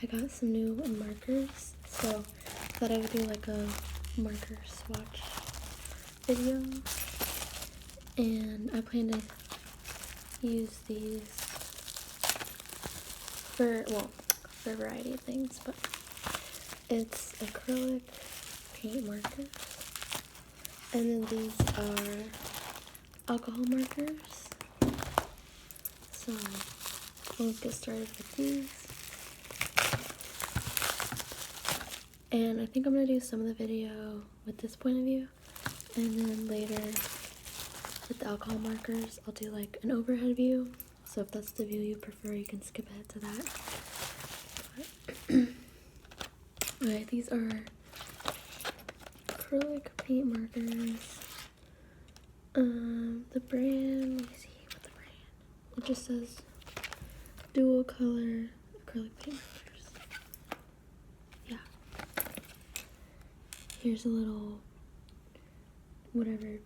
I got some new markers, so I thought I would do like a marker swatch video. And I plan to use these for, well, for a variety of things, but it's acrylic paint markers. And then these are alcohol markers. So we'll get started with these. And I think I'm going to do some of the video with this point of view. And then later with the alcohol markers, I'll do like an overhead view. So if that's the view you prefer, you can skip ahead to that. Alright, these are acrylic paint markers. The brand, let me see what the brand. It just says dual color acrylic paint markers. Yeah. Here's a little whatever you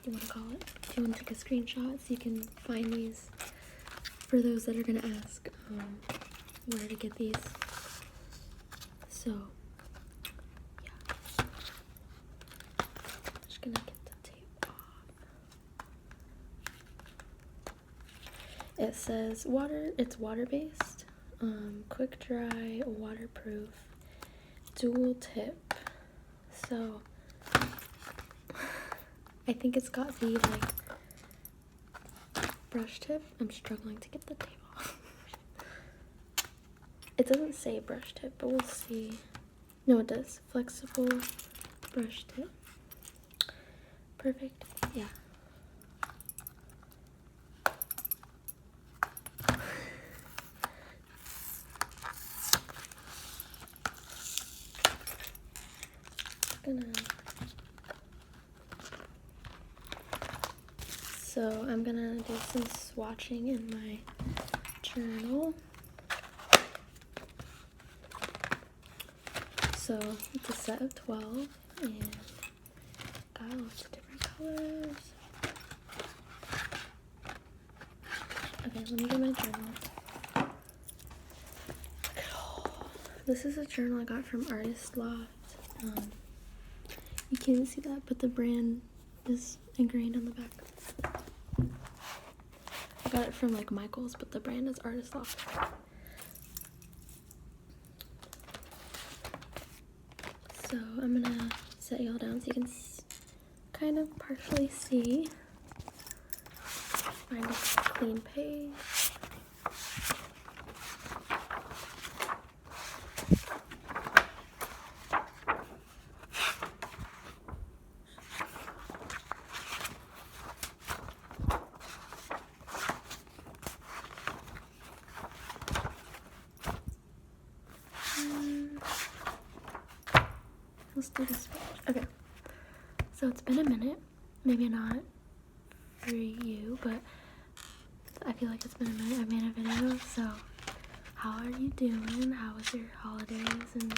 want to call it. If you want to take a screenshot so you can find these for those that are gonna ask where to get these. So yeah. Just gonna get the tape off. It says it's water-based, quick dry, waterproof, dual tip. So I think it's got the like brush tip. I'm struggling to get the tape off. It doesn't say brush tip, but we'll see. No, it does. Flexible brush tip. Perfect. Yeah. So I'm gonna do some swatching in my journal. So it's a set of 12 and got lots of different colors. Okay, let me get my journal. This is a journal I got from Artist Loft. You can't see that, but the brand is ingrained on the back. I got it from like Michael's, but the brand is Artist Loft. So I'm gonna set y'all down so you can kind of partially see. Find a clean page. Let's do this page. Okay, so it's been a minute, maybe not for you, but I feel like it's been a minute I made a video. So how are you doing? How was your holidays? And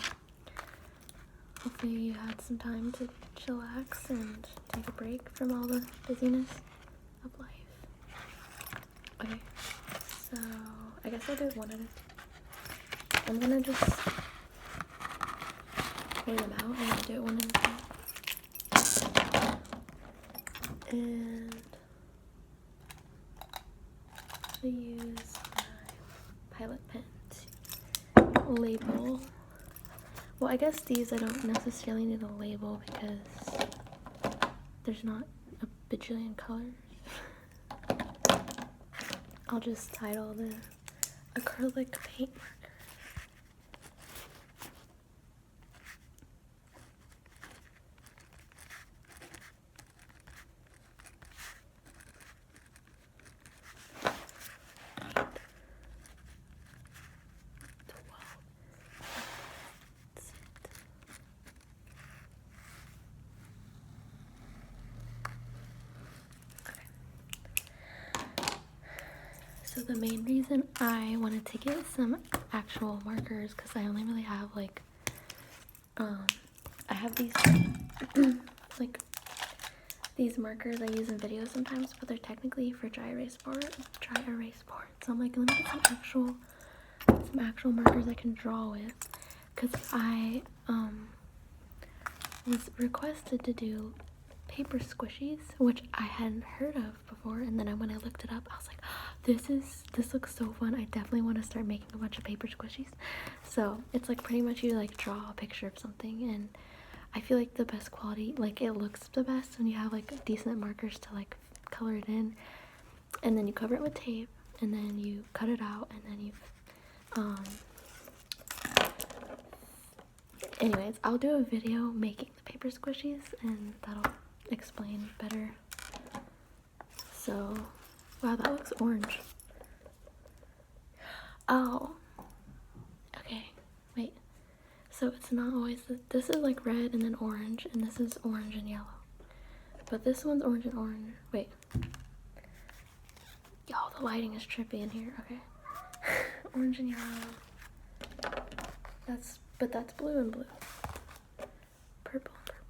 hopefully you had some time to chillax and take a break from all the busyness of life. Okay, so I guess I'll do it one at a time. I'm gonna just pull them out. I'm gonna do it one at a time. And I use my Pilot pen to label. Well, I guess these I don't necessarily need a label because there's not a bajillion colors. I'll just title the acrylic paint marker. So the main reason I wanted to get some actual markers, because I only really have like, I have these, like, these markers I use in videos sometimes, but they're technically for dry erase board. So I'm like, let me get some actual some actual markers I can draw with, because I was requested to do paper squishies, which I hadn't heard of before, and then when I looked it up, I was like, this looks so fun. I definitely want to start making a bunch of paper squishies. So it's like pretty much you like draw a picture of something, and I feel like the best quality, like it looks the best when you have like decent markers to like color it in, and then you cover it with tape, and then you cut it out, and then you anyways, I'll do a video making the paper squishies, and that'll explain better. So, wow, that looks orange. Oh, okay, wait. So it's not always, this is like red and then orange, and this is orange and yellow. But this one's orange and orange. Wait. Yo, the lighting is trippy in here. Okay. Orange and yellow. But that's blue and blue. Purple and purple.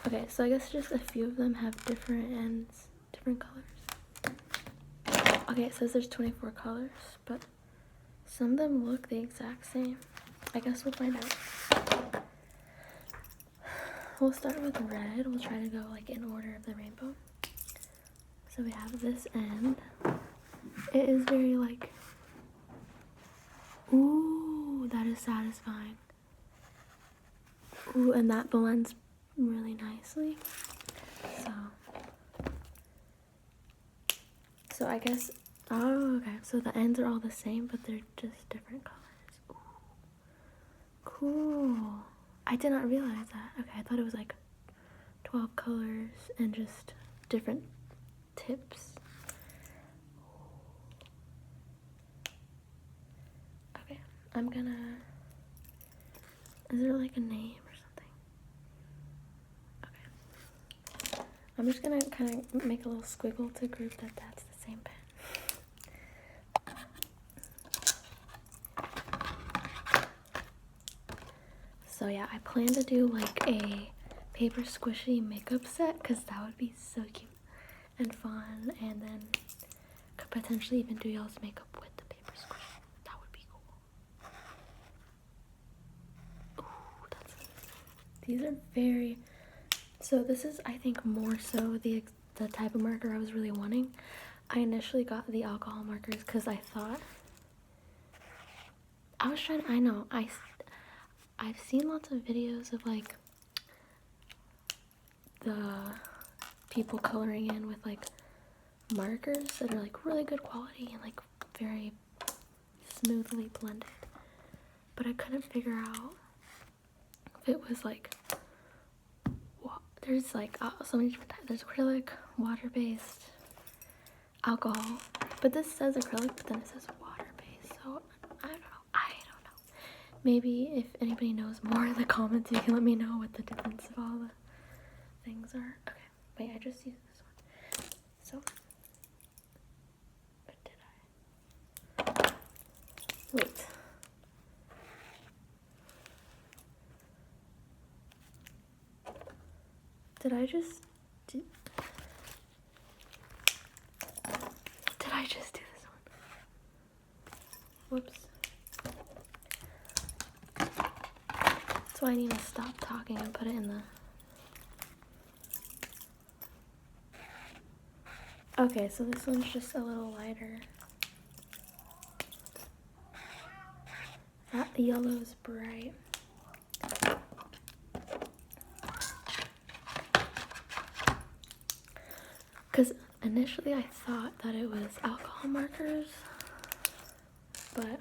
Okay, so I guess just a few of them have different ends, different colors. Okay, it says there's 24 colors, but some of them look the exact same. I guess we'll find out. We'll start with red. We'll try to go like in order of the rainbow. So we have this end. It is very like, ooh, that is satisfying. Ooh, and that blends really nicely. So I guess, oh, okay. So the ends are all the same, but they're just different colors. Ooh, cool. I did not realize that. Okay, I thought it was like 12 colors and just different tips. Okay, I'm gonna, is there like a name or something? Okay, I'm just gonna kind of make a little squiggle to group that that's the same pen. So yeah, I plan to do like a paper squishy makeup set, because that would be so cute and fun, and then could potentially even do y'all's makeup with the paper squishy. That would be cool. Ooh, that's amazing. These are very, so this is, I think, more so the type of marker I was really wanting. I initially got the alcohol markers because I thought, I know, I've seen lots of videos of like the people coloring in with like markers that are like really good quality and like very smoothly blended, but I couldn't figure out if it was like, there's like so many different types. There's acrylic, water-based, alcohol, but this says acrylic, but then it says water-based, so I don't know. Maybe if anybody knows more in the comments, you can let me know what the difference of all the things are. Okay, wait, I just used this one. So, what did I? Wait. Did I just do this one? Whoops. So I need to stop talking and put it in the... Okay, so this one's just a little lighter. That yellow's bright. Because initially I thought that it was alcohol markers, but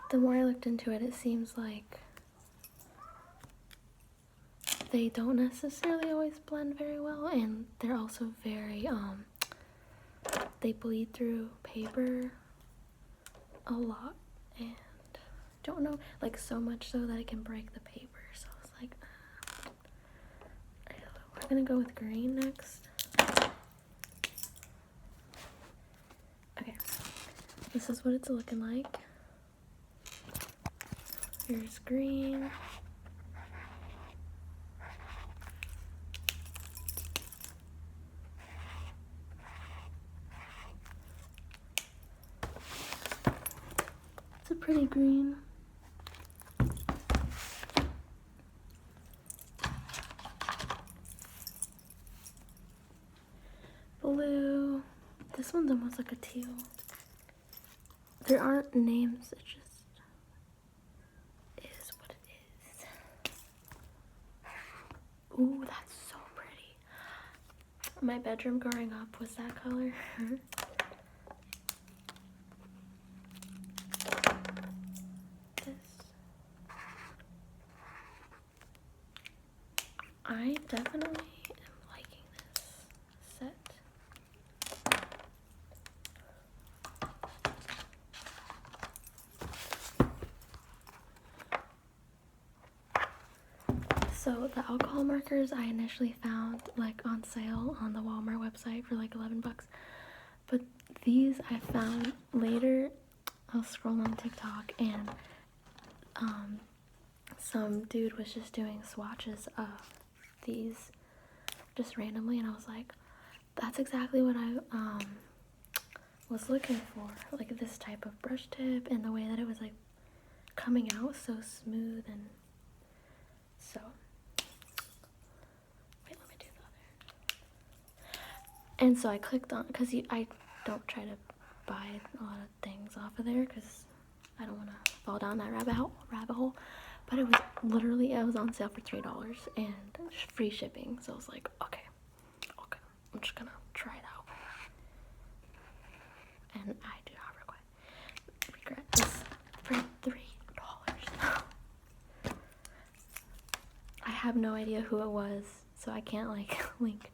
the more I looked into it, it seems like they don't necessarily always blend very well, and they're also very, they bleed through paper a lot, and don't know, like so much so that it can break the paper, so I was like, we're gonna go with green next. Okay, this is what it's looking like. Here's green. pretty green. Blue. This one's almost like a teal. There aren't names, it just is what it is. Ooh, that's so pretty. My bedroom growing up was that color. I definitely am liking this set. So the alcohol markers I initially found like on sale on the Walmart website for like 11 bucks. But these I found later. I was scrolling on TikTok and some dude was just doing swatches of these just randomly, and I was like, that's exactly what I was looking for, like this type of brush tip and the way that it was like coming out so smooth. And so wait, let me do the other. And so I clicked on, because I don't try to buy a lot of things off of there because I don't want to fall down that rabbit hole. But it was literally, it was on sale for $3 and free shipping. So I was like, okay, I'm just gonna try it out. And I do not regret this for $3. I have no idea who it was, so I can't like link,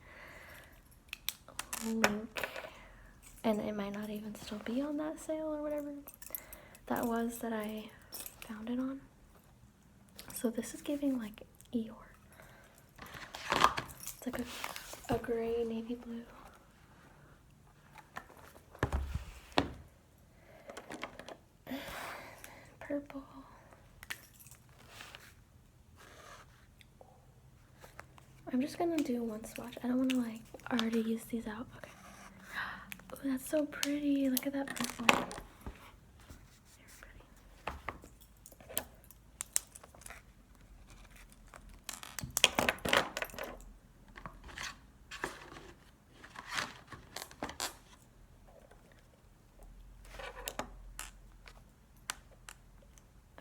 and it might not even still be on that sale or whatever that was that I found it on. So this is giving like Eeyore. It's like a gray navy blue. Purple. I'm just gonna do one swatch. I don't want to like already use these out. Okay. Oh, that's so pretty. Look at that purple.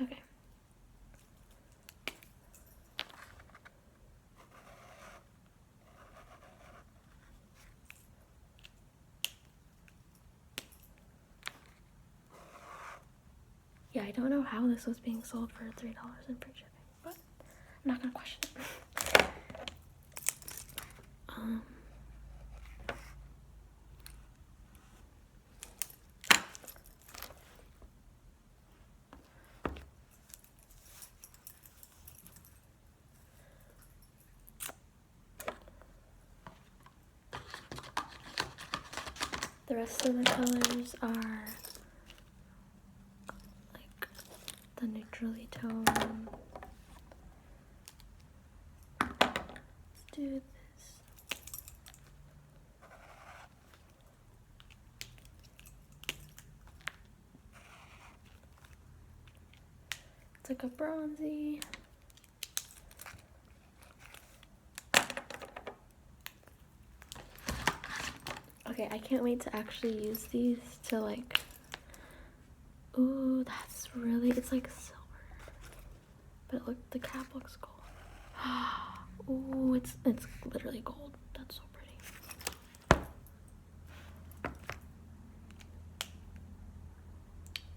Okay. Yeah, I don't know how this was being sold for $3 in free shipping, but I'm not gonna question it. The rest of the colors are like the neutrally toned. Let's do this. It's like a bronzy. Okay, I can't wait to actually use these to like, ooh, that's really, it's like silver, but look, the cap looks gold. Ooh, it's literally gold. That's so pretty.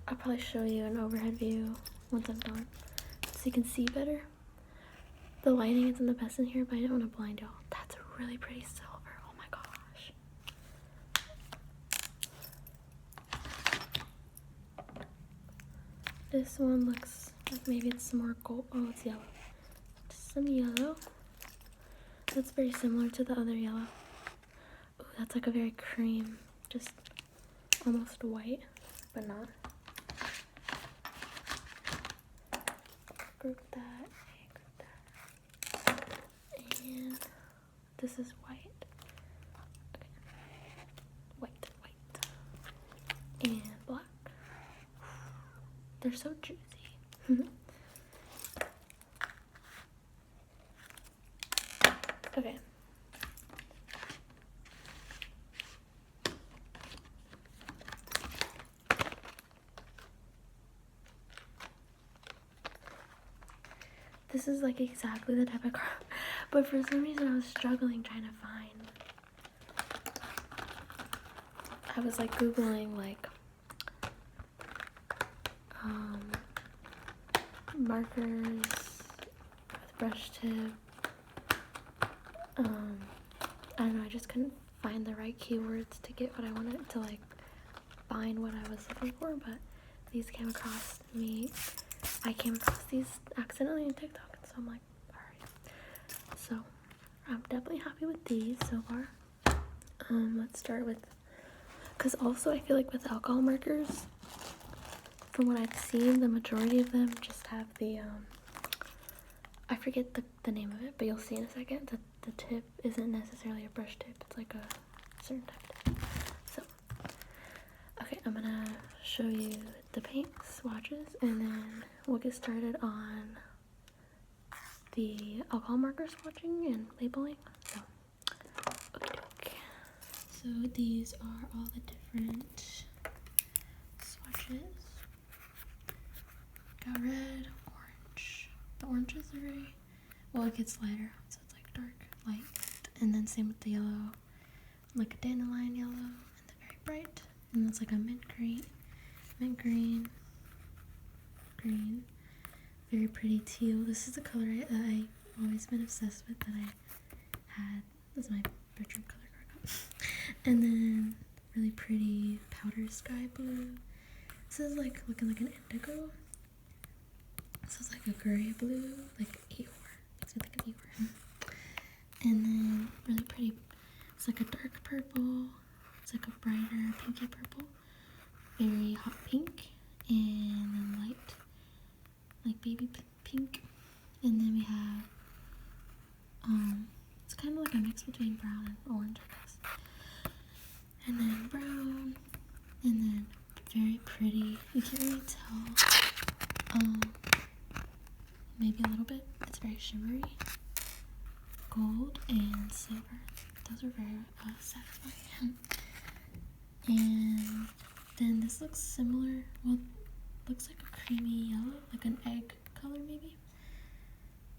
I'll probably show you an overhead view once I'm done so you can see better. The lighting isn't the best in here, but I don't want to blind y'all. That's a really pretty silver. Oh my gosh. This one looks like maybe it's some more gold. Oh, it's yellow. Just some yellow. That's very similar to the other yellow. Ooh, that's like a very cream, just almost white, but not. Group that, and this is white. Okay. White, and black. They're so juicy. Okay. This is like exactly the type of crop, but for some reason I was struggling trying to find. I was like Googling like markers with brush tip. I don't know, I just couldn't find the right keywords to get what I wanted to like find what I was looking for, but these came across me. I came across these accidentally on TikTok, and so I'm like, alright. So I'm definitely happy with these so far. Let's start with, because also I feel like with alcohol markers, from what I've seen, the majority of them just have the I forget the name of it, but you'll see in a second that the tip isn't necessarily a brush tip, it's like a certain type of tip. So, okay, I'm gonna show you the paint swatches, and then we'll get started on the alcohol marker swatching and labeling. So, okay. So these are all the different swatches. Got red, orange. The oranges are very, well, it gets lighter, so it's like dark, light. And then same with the yellow, like a dandelion yellow, and the very bright. And then it's like a mint green, green, very pretty teal. This is a color that I've always been obsessed with, that I had, this is my bedroom color growing up. And then really pretty powder sky blue. This is like looking like an indigo. This is like a gray blue, like Eeyore. Makes me think of Eeyore. And then really pretty, it's like a dark purple. It's like a brighter pinky purple. Very hot pink. And then light, like baby pink. And then we have, it's kind of like a mix between brown and orange, I guess. And then brown. And then very pretty. You can't really tell. Maybe a little bit. It's very shimmery. Gold and silver. Those are very satisfying. And then this looks similar. Well, looks like a creamy yellow, like an egg color maybe.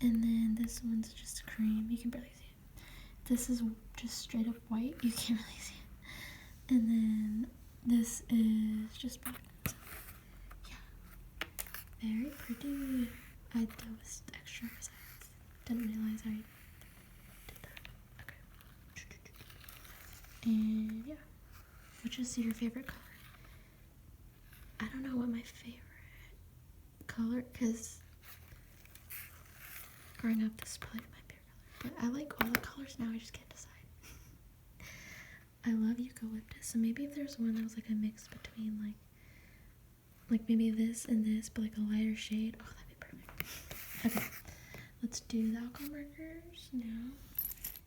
And then this one's just cream. You can barely see it. This is just straight up white. You can't really see it. And then this is just black. So, yeah. Very pretty. I was extra because I didn't realize I did that. Okay. And yeah. Which is your favorite color? I don't know what my favorite color, because growing up this is probably my favorite color. But I like all the colors now, I just can't decide. I love eucalyptus, so maybe if there's one that was like a mix between like maybe this and this, but like a lighter shade. Oh, that'd be perfect. Okay, let's do the alcohol markers now.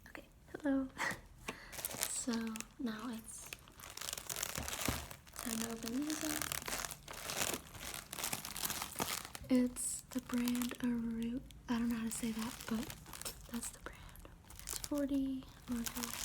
Okay, hello. So now it's time to open these up. It's the brand Aru. I don't know how to say that, but that's the brand. It's 40 markers.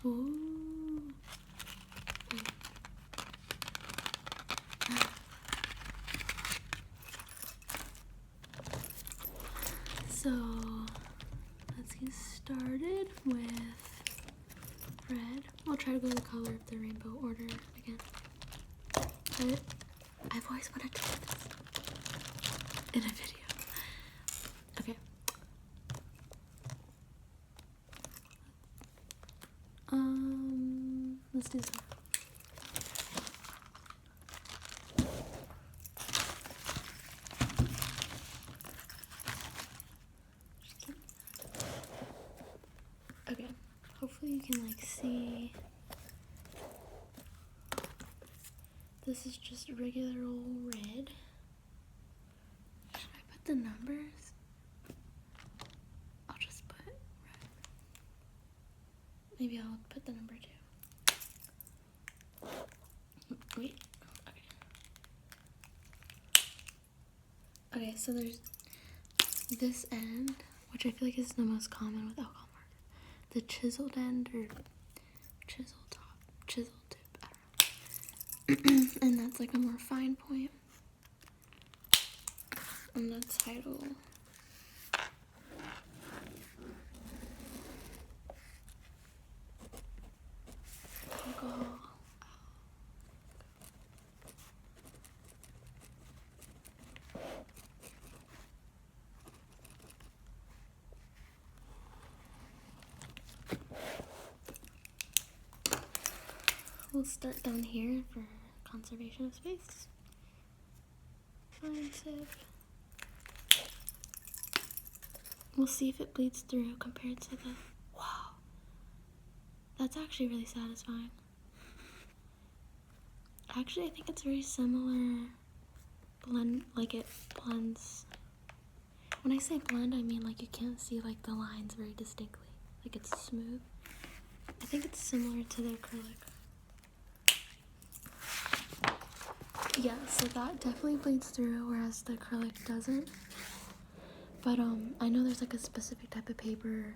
Ooh. So let's get started with red. I'll try to go the color of the rainbow order again. But I've always wanted to do this in a video. Okay. Let's do some. you can like see. This is just regular old red. Should I put the numbers? I'll just put red. Maybe I'll put the number 2. Wait. Okay, so there's this end, which I feel like is the most common with alcohol marker. The chiseled end or chisel top, chisel tip, I don't know. And that's like a more fine point. And the title. Alcohol. We'll start down here for conservation of space. Fine tip. We'll see if it bleeds through compared to the, wow, that's actually really satisfying. Actually, I think it's very similar blend, like it blends. When I say blend, I mean like you can't see like the lines very distinctly, like it's smooth. I think it's similar to the acrylic. Yeah, so that definitely bleeds through, whereas the acrylic doesn't. But I know there's like a specific type of paper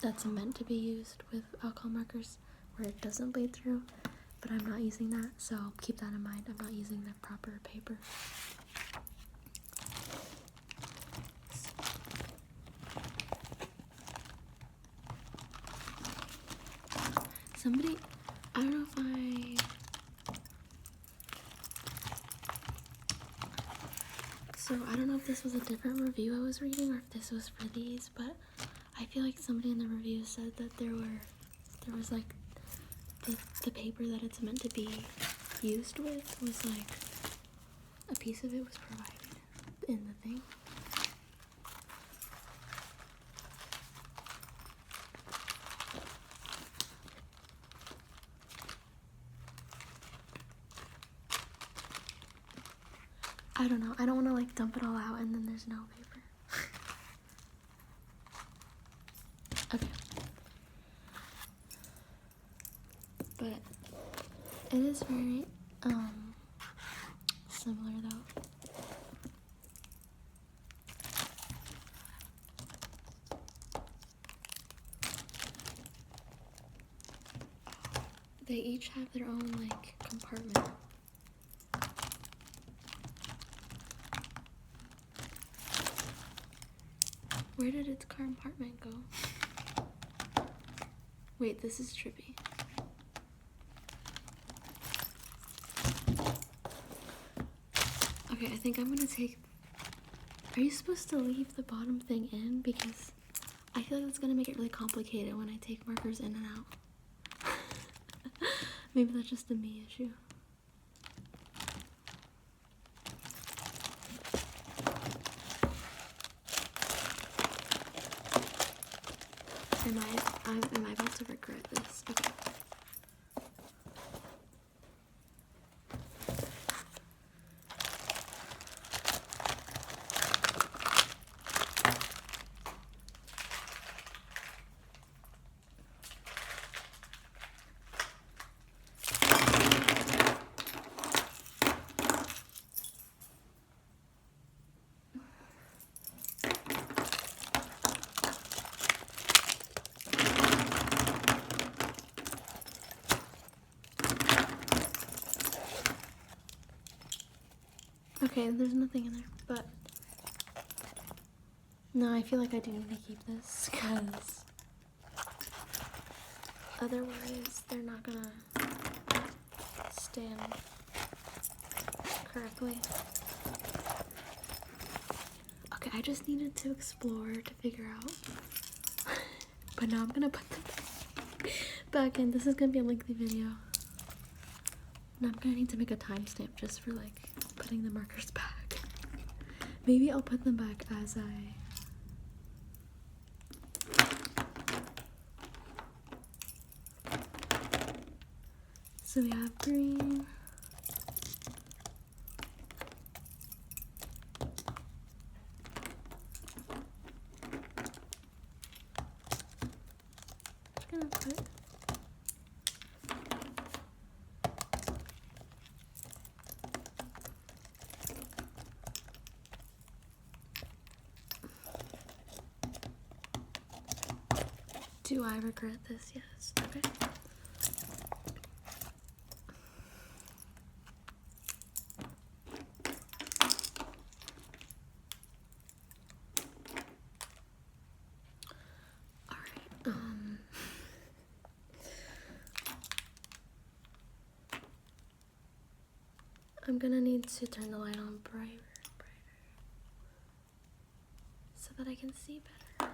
that's meant to be used with alcohol markers where it doesn't bleed through, but I'm not using that, so keep that in mind. I'm not using the proper paper. Somebody, I don't know if So I don't know if this was a different review I was reading or if this was for these, but I feel like somebody in the review said that there was like the paper that it's meant to be used with was like a piece of it was provided in the thing. I don't know. I don't want to like dump it all out and then there's no paper. Okay. But it is very similar though. They each have their own like compartment. Where did its compartment go? Wait, this is trippy. Okay, I think I'm gonna take... Are you supposed to leave the bottom thing in? Because I feel like that's gonna make it really complicated when I take markers in and out. Maybe that's just a me issue. Am I about to regret this? Okay. Okay, there's nothing in there, but no, I feel like I do need to keep this because otherwise they're not gonna stand correctly. Okay, I just needed to explore to figure out, but now I'm gonna put them back in. This is gonna be a lengthy video. And I'm gonna need to make a timestamp just for like putting the markers back. Maybe I'll put them back as So we have green. Just gonna put Do I regret this? Yes. Okay. Alright, I'm gonna need to turn the light on brighter, so that I can see better.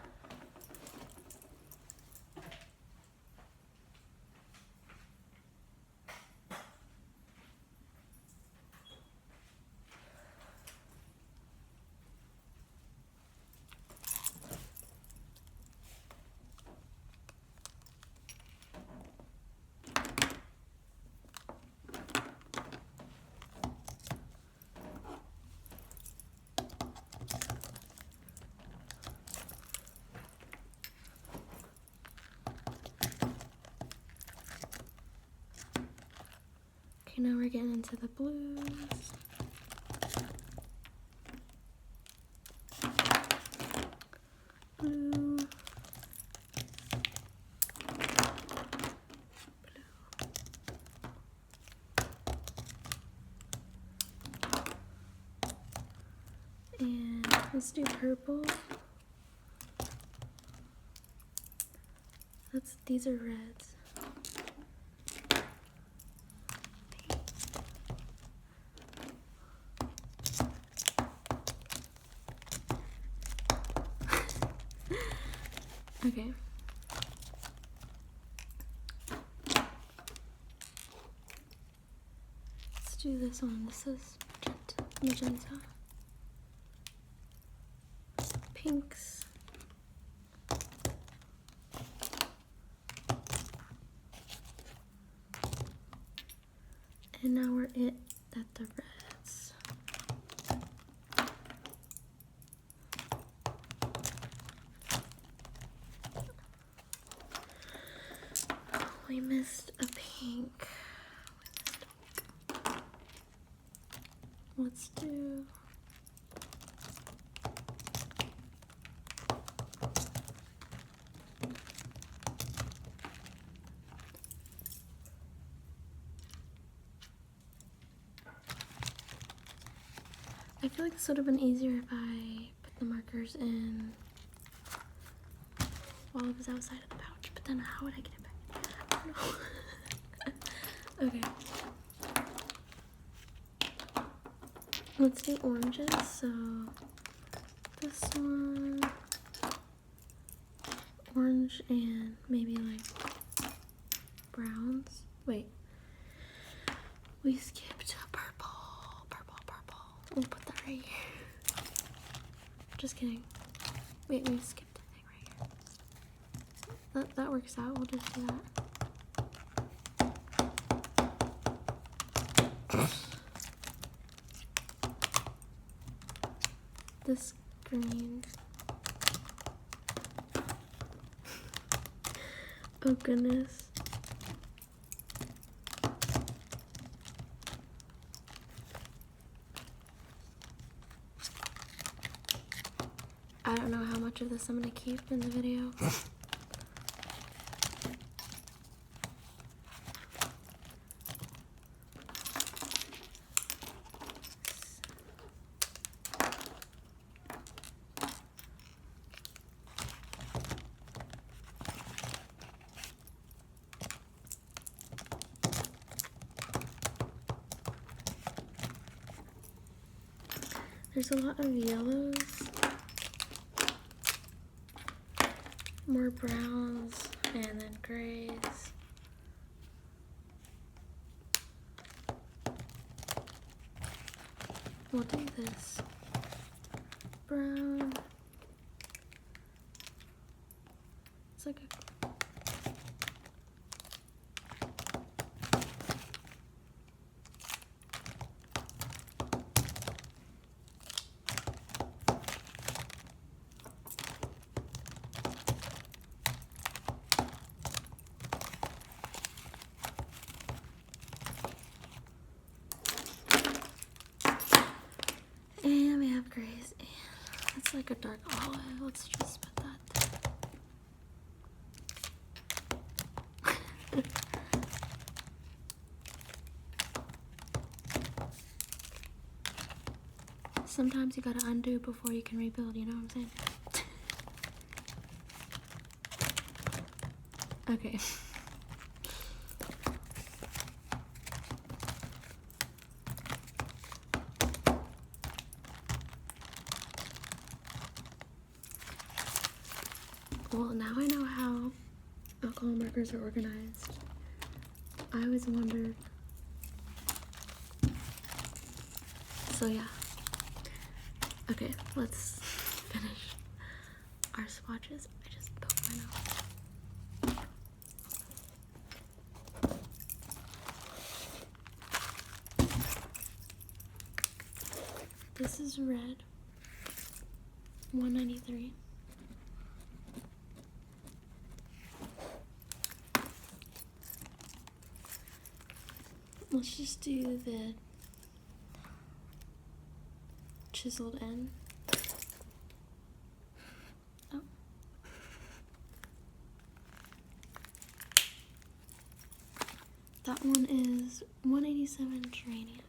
Okay, now we're getting into the blues. Blue. And let's do purple. These are reds. Okay. Let's do this one. This is magenta. Pinks. And now we're at the reds. We missed a pink. Let's do I feel like this would have been easier if I put the markers in while it was outside of the pouch, but then how would I get it back? I don't know. Okay. Let's do oranges, so this one, orange and maybe like browns. Wait, we skipped purple. We'll put that right here. Just kidding. Wait, we skipped a thing right here. That works out, we'll just do that. This green. Oh goodness. I don't know how much of this I'm gonna keep in the video. There's a lot of yellows, more browns, and then grays. We'll do this brown. It's like like a dark olive. Let's just put that there. Sometimes you gotta undo before you can rebuild, you know what I'm saying? Okay. Well, now I know how alcohol markers are organized. I always wondered. So yeah. Okay, let's finish our swatches. I just poked my nose. This is red, 193. Let's just do the chiseled end. Oh. That one is 187 geranium.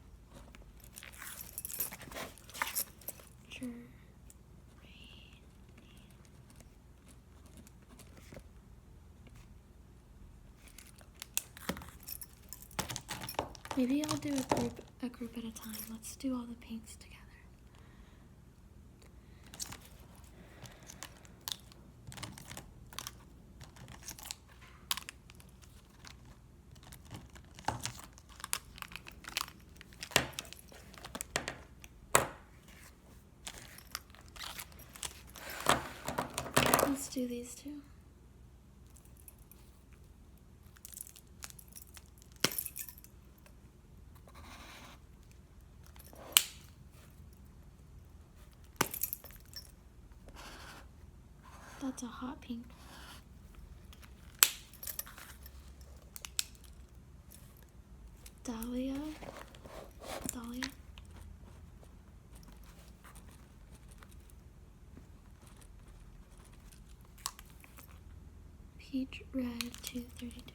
Maybe I'll do a group at a time. Let's do all the pinks together. Let's do these two. That's a hot pink. Dahlia. Peach red 232.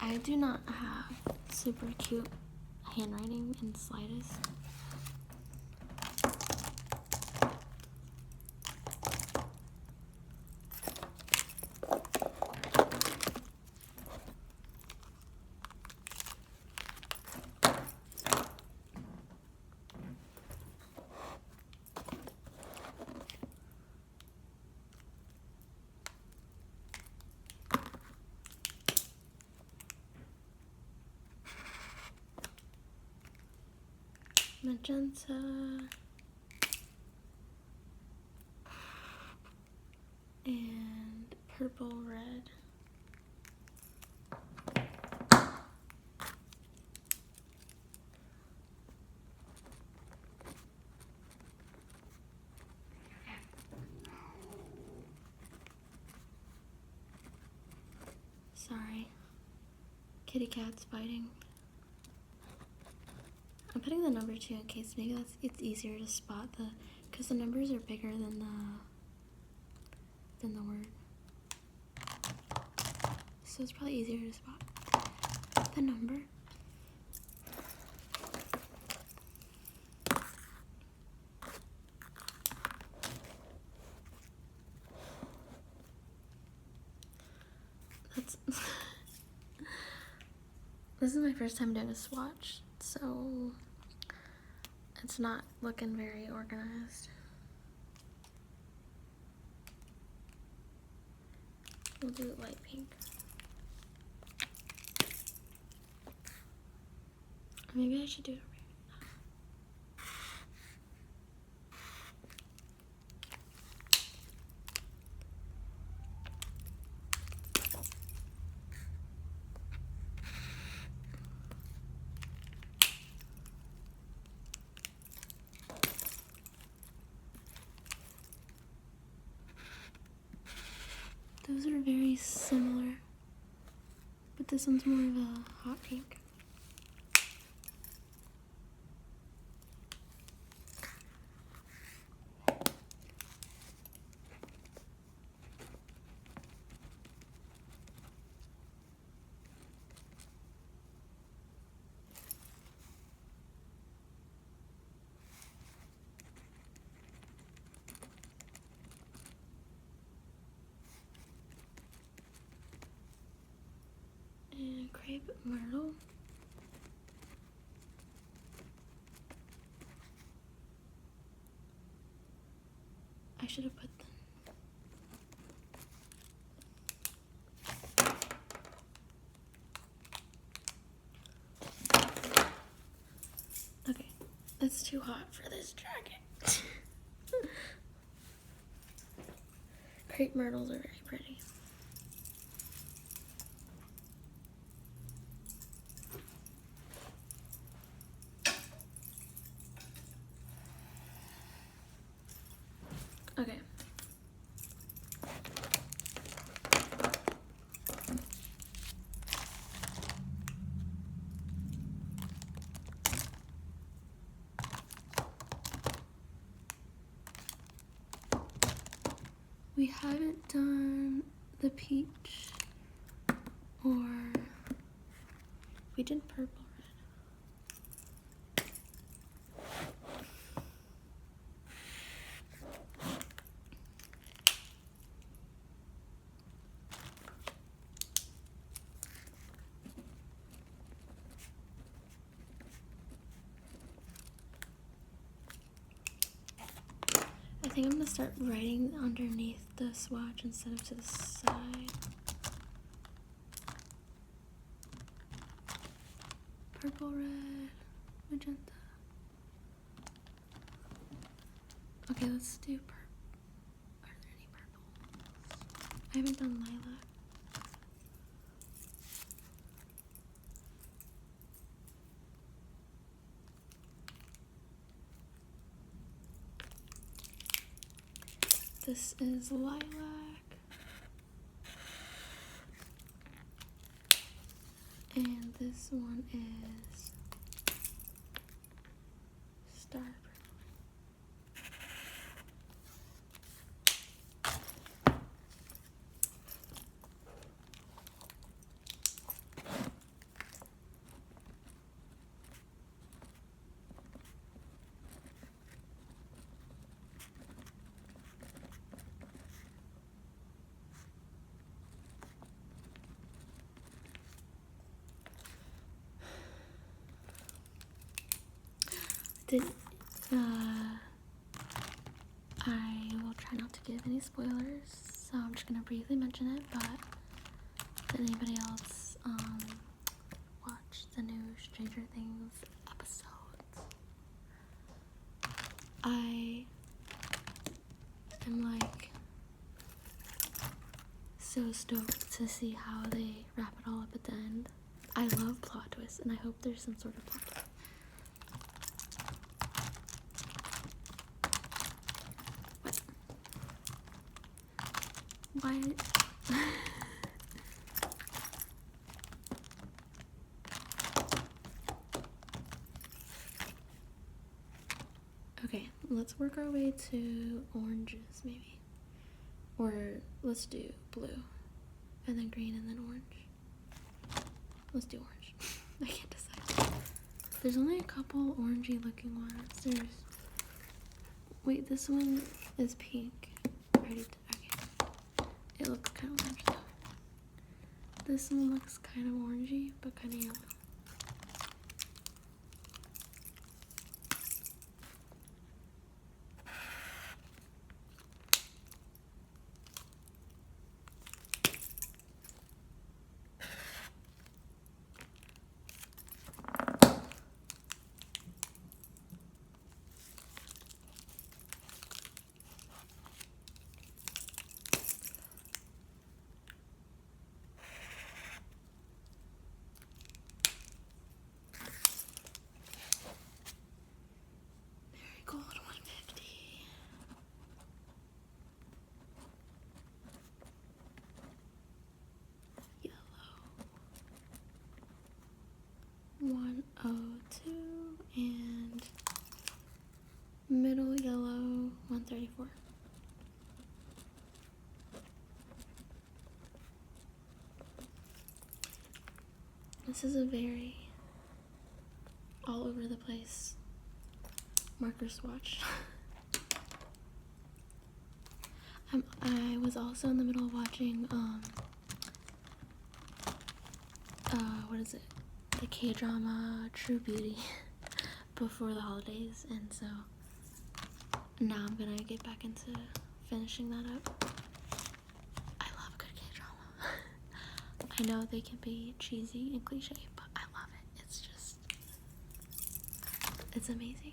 I do not have super cute handwriting in the slightest. Magenta and purple red. Sorry, kitty cat's biting. I'm putting the number 2 in case maybe it's easier to spot because the numbers are bigger than the word. So it's probably easier to spot the number. This is my first time doing a swatch, so it's not looking very organized. We'll do light pink. Maybe I should do it. Those are very similar, but this one's more of a hot pink. And crepe myrtle. I should have put them. Okay, it's too hot for this jacket. Crepe myrtles are very pretty. Okay. We haven't done the peach, or we did purple red. I think I'm gonna start writing underneath the swatch instead of to the side. Purple, red, magenta. Okay, let's do purple. Are there any purples? I haven't done lilac. This is lilac. And this one is star purple. I will try not to give any spoilers, so I'm just gonna briefly mention it, but did anybody else watch the new Stranger Things episodes? I am like so stoked to see how they wrap it all up at the end. I love plot twists, and I hope there's some sort of plot twist. Why? Okay, let's work our way to oranges, maybe. Or let's do blue, and then green, and then orange. Let's do orange. I can't decide. There's only a couple orangey looking ones. Wait, this one is pink. Okay. It looks kind of orange though. This one looks kind of orangey, but kind of yellow. Gold 150. Yellow 102 and middle yellow 134. This is a very all over the place marker swatch. I was also in the middle of watching what is it? The K-drama True Beauty before the holidays, and so now I'm gonna get back into finishing that up. I love good K-drama. I know they can be cheesy and cliche, but I love it. It's just, it's amazing.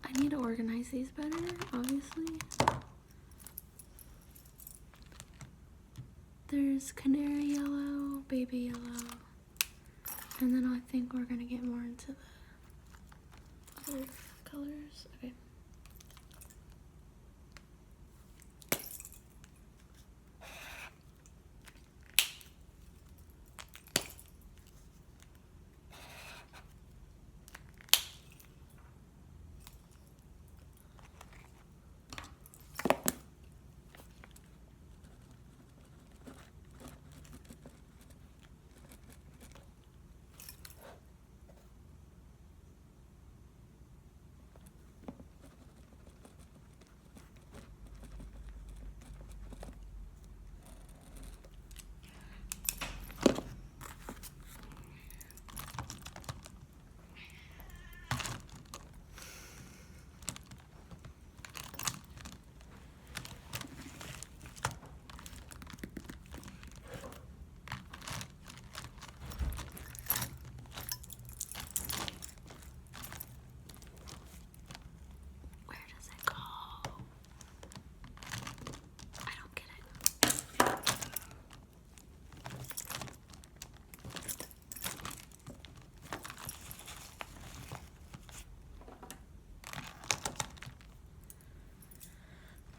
I need to organize these better, obviously. There's canary yellow, baby yellow, and then I think we're gonna get more into the other colors. Okay.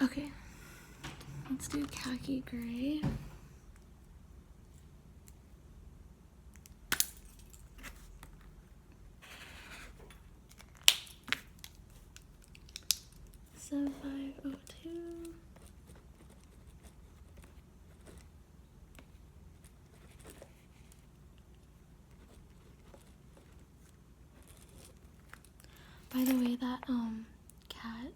Okay, let's do khaki gray. So 502. By the way, that cat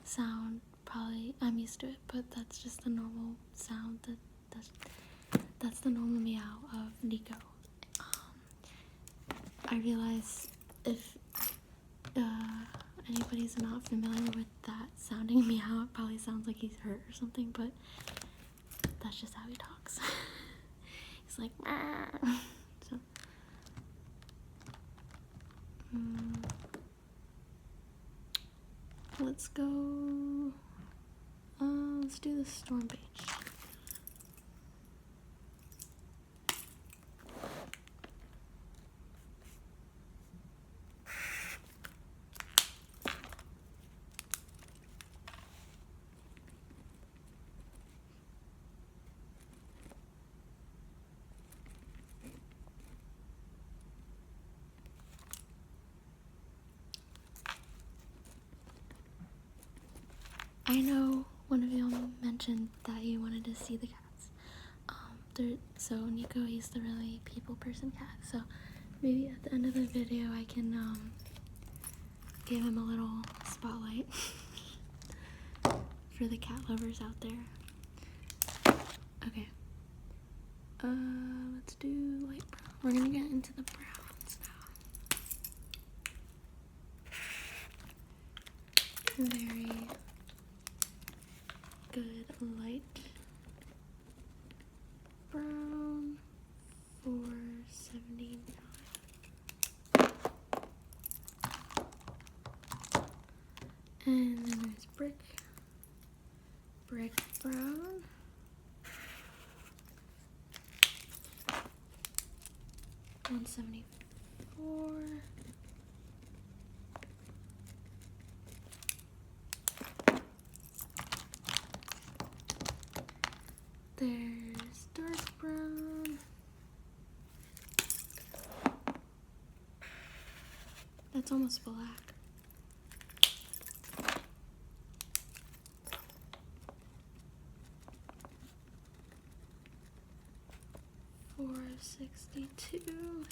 sound, probably I'm used to it, but that's just the normal sound. That's the normal meow of Nico. I realize if anybody's not familiar with that sounding meow, it probably sounds like he's hurt or something, but that's just how he talks. He's like, so, let's go, let's do the storm page. I know one of y'all mentioned that you wanted to see the cats. So Nico, he's the really people person cat. So maybe at the end of the video I can give him a little spotlight for the cat lovers out there. Okay. Let's do light brown. We're gonna get into the browns now. Very good light brown, 479. And then there's brick brown, 174. There's dark brown. That's almost black. $4.62.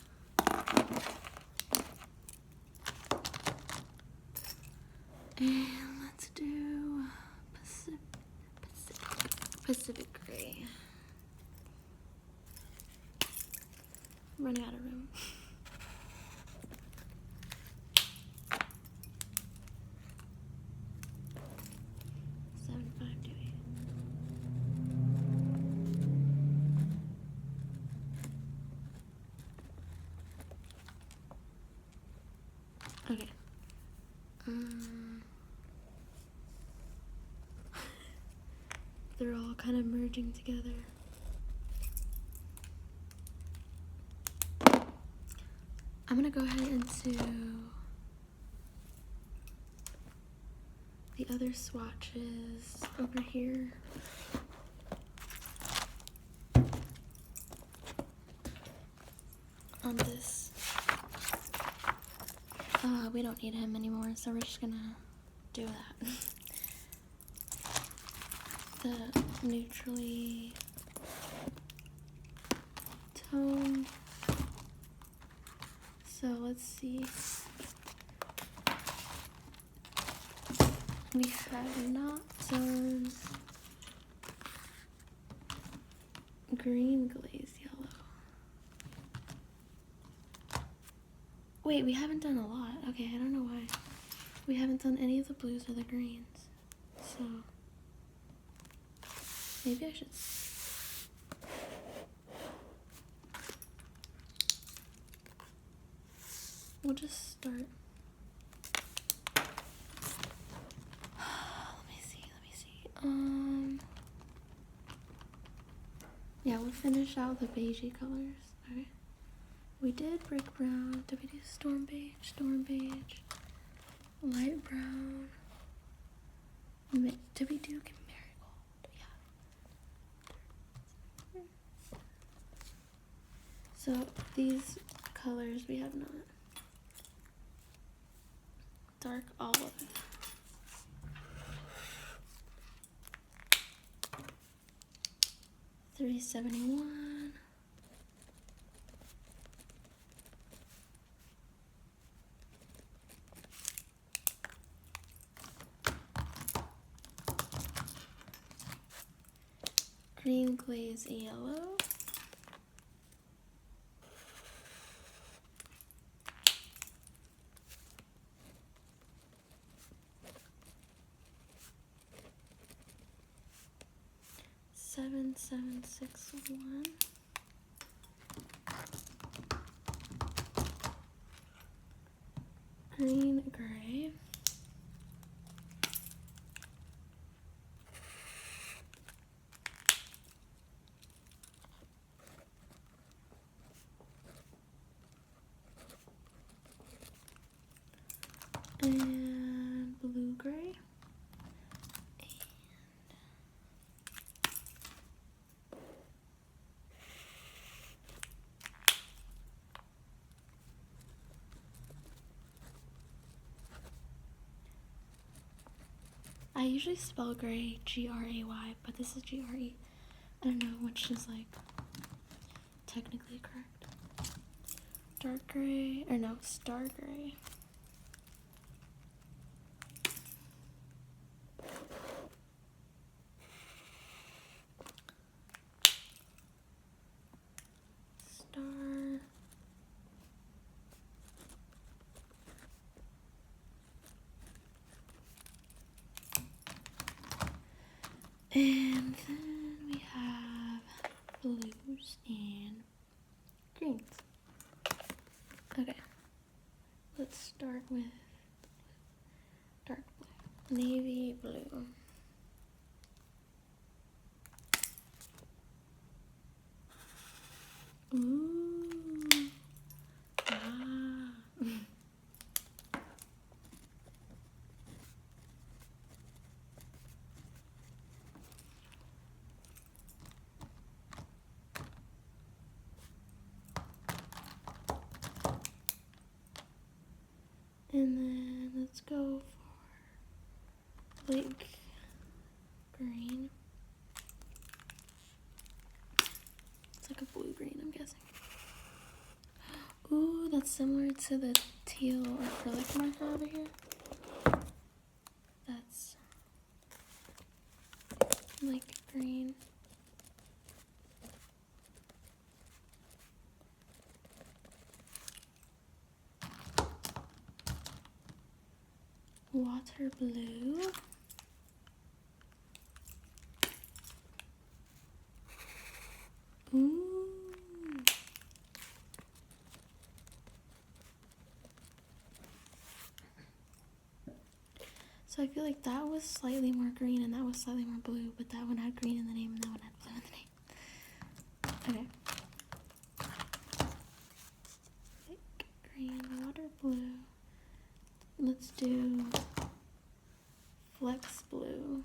And let's do Pacific Gray. I'm running out of room. Okay. They're all kind of merging together. I'm gonna go ahead into the other swatches over here. On this. We don't need him anymore, so we're just gonna do that. The neutrally toned. So let's see. We have not done green glaze yellow. Wait, we haven't done a lot. Okay, I don't know why. We haven't done any of the blues or the greens. So maybe I should. We'll just start. Let me see. Yeah, we'll finish out the beigey colors. Okay. We did brick brown. Did we do storm beige? Storm beige. Light brown. Did we do marigold? Yeah. So these colors we have not. Dark olive. $3.71. Green glaze yellow. $7.61. Green gray. And blue gray. I usually spell gray G-R-A-Y, but this is G-R-E. I don't know which is like technically correct. Dark gray, or no, star gray. Star. And then we have blues and greens. Okay, let's start with dark blue, navy blue. Ooh, ah. And then let's go for like green. It's like a blue green, I'm guessing. Ooh, that's similar to the teal acrylic marker over here. That's like green. Water blue. Ooh. So I feel like that was slightly more green and that was slightly more blue, but that one had green in the name and that one had blue in the name. Okay. Like green, water blue. Let's do flex blue.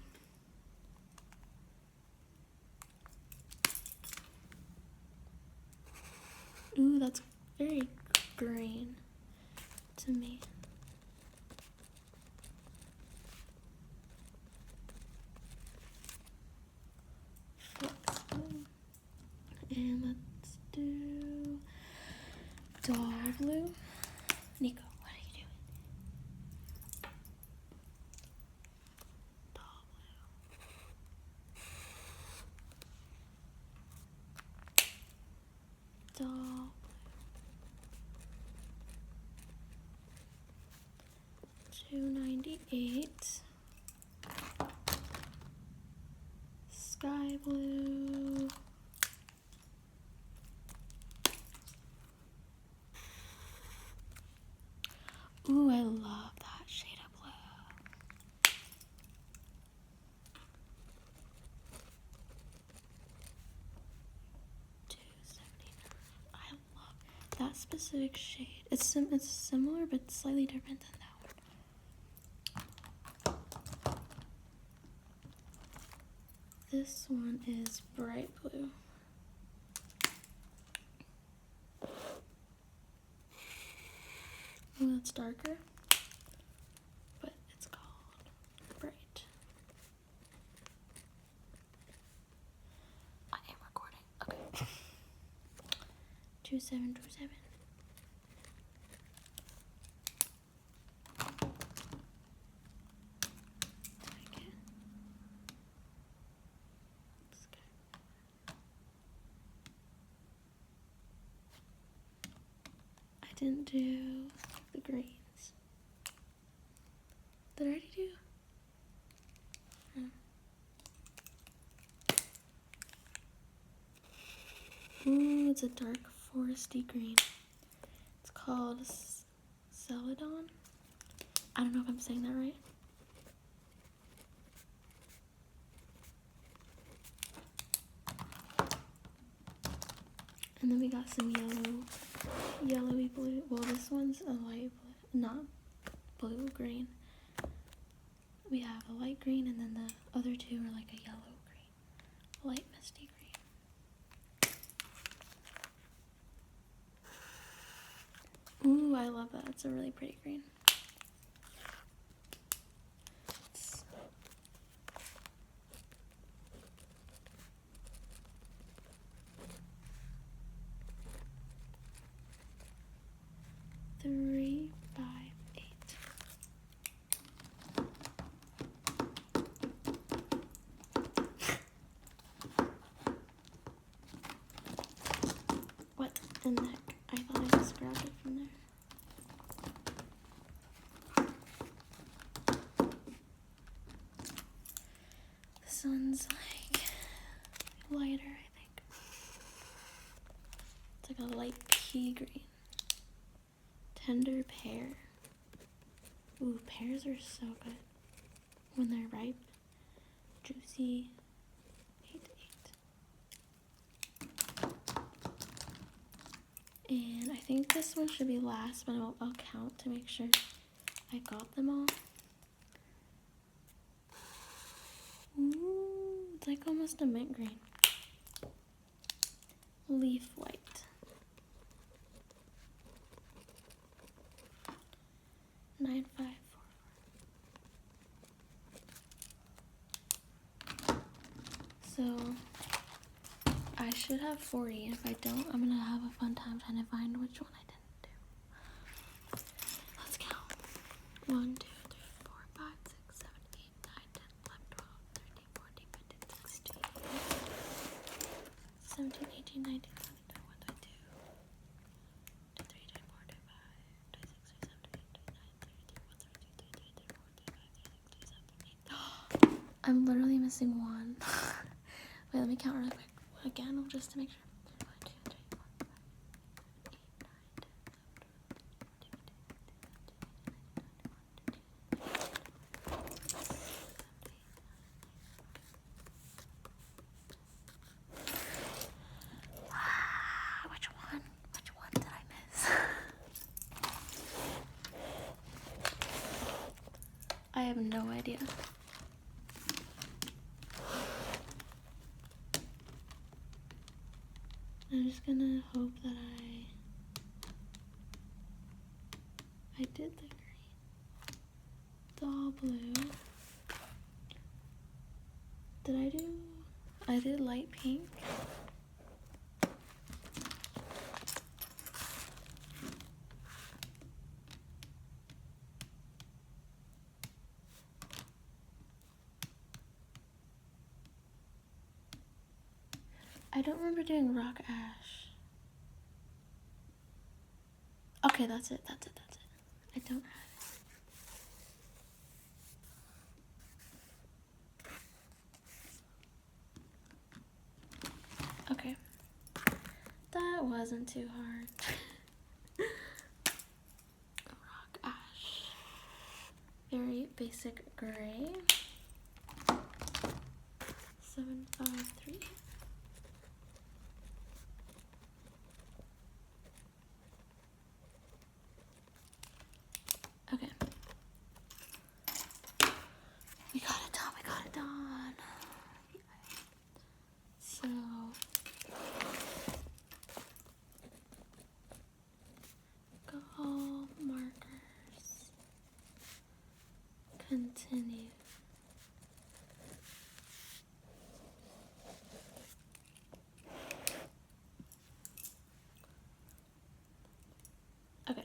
Ooh, that's very green to me. Flex blue. And let's do doll blue. Nico, what are you doing? Doll blue. Doll blue. 298. Sky blue. Ooh, I love that shade of blue. I love that specific shade. It's similar but slightly different than that one. This one is bright blue. Ooh, it's darker, but it's called bright. I am recording. Okay. 2727. I didn't do the greens. Did I already do? Ooh, it's a dark foresty green. It's called Celadon. I don't know if I'm saying that right. And then we got some yellowy blue. Well, this one's a light blue, not blue, green. We have a light green, and then the other two are like a yellow green, light misty green. Ooh, I love that. It's a really pretty green. Three, 5, 8. What in the heck? I thought I just grabbed it from there. This one's like lighter, I think. It's like a light pea green. Tender pear. Ooh, pears are so good when they're ripe. Juicy. 8, 8. And I think this one should be last, but I'll count to make sure I got them all. Ooh, it's like almost a mint green. Leaf white. 9544. So I should have 40. If I don't, I'm gonna have a fun time trying to find which one I didn't do. Let's count. 1, 2, 3, 4, 5, 6, 7, 8, 9, 10, 11, 12, 13, 14, 15, 16, 17, 18, 19, 20, 21, 22, 23, 24, 25, 26, 27, 28, 29, 30, 31, 32, 33, 34, 35, 36, 37, 38. I'm literally missing one. Wait, let me count really quick again, just to make sure. 1, 2, 3, 4, 5, 6, 7, 8, 9, 10, 11, 12, 13, 14, 15, 16, 17, 18, 19, 20, 21, 22, 23, 24, 25, 26, 27, 28, 29, 30, 31, 32, 33, 34, 35, 36, 37, 38. Which one? Which one did I miss? I have no idea. I'm just gonna hope that I did the green. It's all blue. I did light pink. I don't remember doing rock ash. Okay, that's it. I don't have it. Okay. That wasn't too hard. Rock ash. Very basic gray. 753. Okay. We got it done. So alcohol markers. Continue. Okay.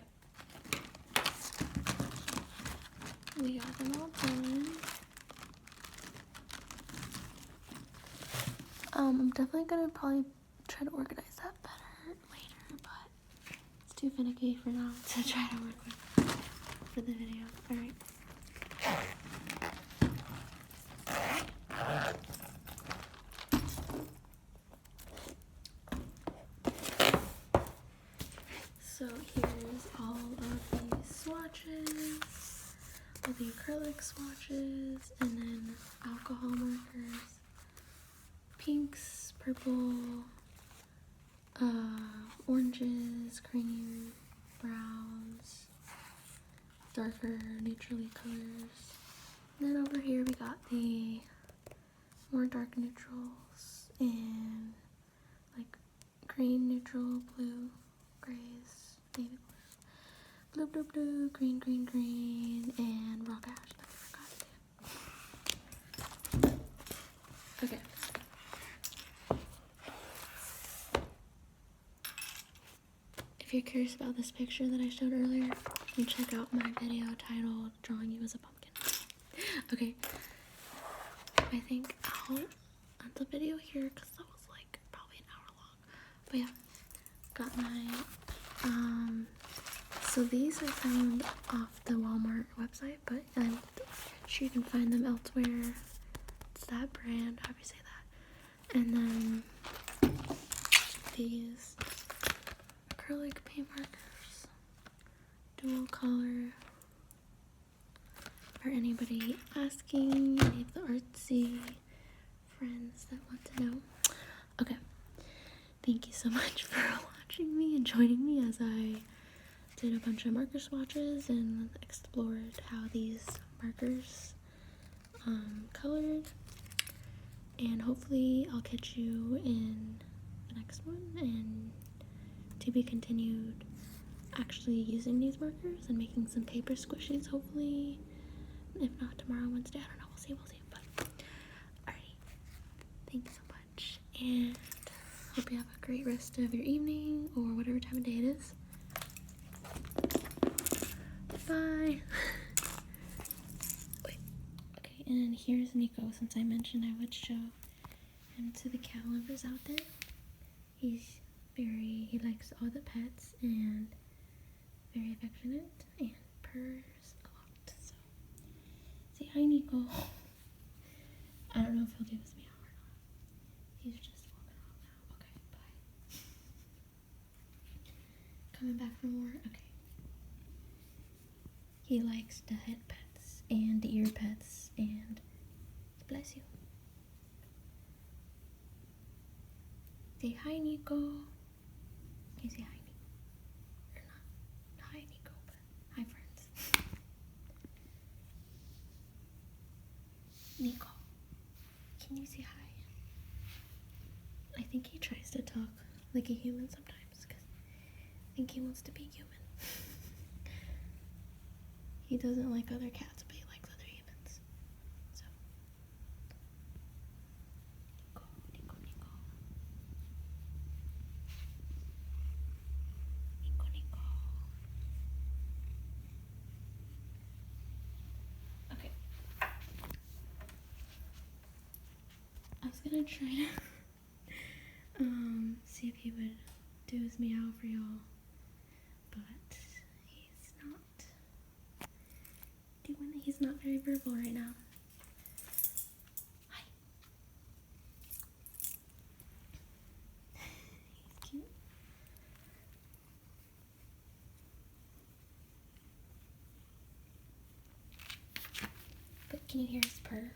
We got them all done. I'm definitely gonna probably try to organize that better later, but it's too finicky for now to try to work with for the video. Alright. So here's all of the swatches, all the acrylic swatches, and then alcohol markers, pinks, purple, oranges, cream, browns, darker neutrally colors. And then over here we got the more dark neutrals and like green, neutral, blue, grays, navy blue, blue, blue, blue, green, green, green, and rock ash that I forgot to do. Okay. If you're curious about this picture that I showed earlier, you can check out my video titled Drawing You as a Pumpkin. Okay. I think I'll end the video here because that was like probably an hour long. But yeah, got my, so these I found off the Walmart website, but I'm sure you can find them elsewhere. It's that brand, how do you say that? And then these acrylic paint markers, dual color, for anybody asking, any of the artsy friends that want to know. Okay, thank you so much for watching me and joining me as I did a bunch of marker swatches and explored how these markers colored, and hopefully I'll catch you in the next one, and to be continued actually using these markers and making some paper squishies, hopefully. If not tomorrow, Wednesday, I don't know, we'll see, but alrighty, thank you so much, and hope you have a great rest of your evening, or whatever time of day it is. Bye. Wait, okay, and here's Nico, since I mentioned I would show him to the cat lovers out there. He likes all the pets, and very affectionate, and purrs a lot, so say hi, Nico. I don't know if he'll give us meow or not. He's just walking off now. Okay, bye. Coming back for more? Okay. He likes the head pets and the ear pets, and bless you. Say hi, Nico. Can you say hi, Nico? Or not hi, Nico, but hi, friends. Nico, can you say hi? I think he tries to talk like a human sometimes, because I think he wants to be human. He doesn't like other cats, but he likes other humans. So, Nico, Nico, Nico. Nico, Nico. Okay. I was gonna try to see if he would do his meow for y'all, but he's not doing it. He's not very verbal right now. Hi. He's cute. But can you hear his purr?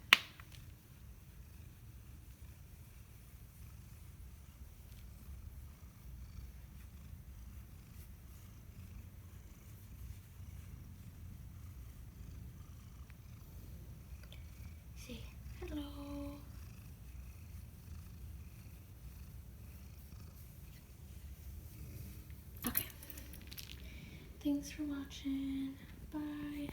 Say hello. Okay. Thanks for watching. Bye.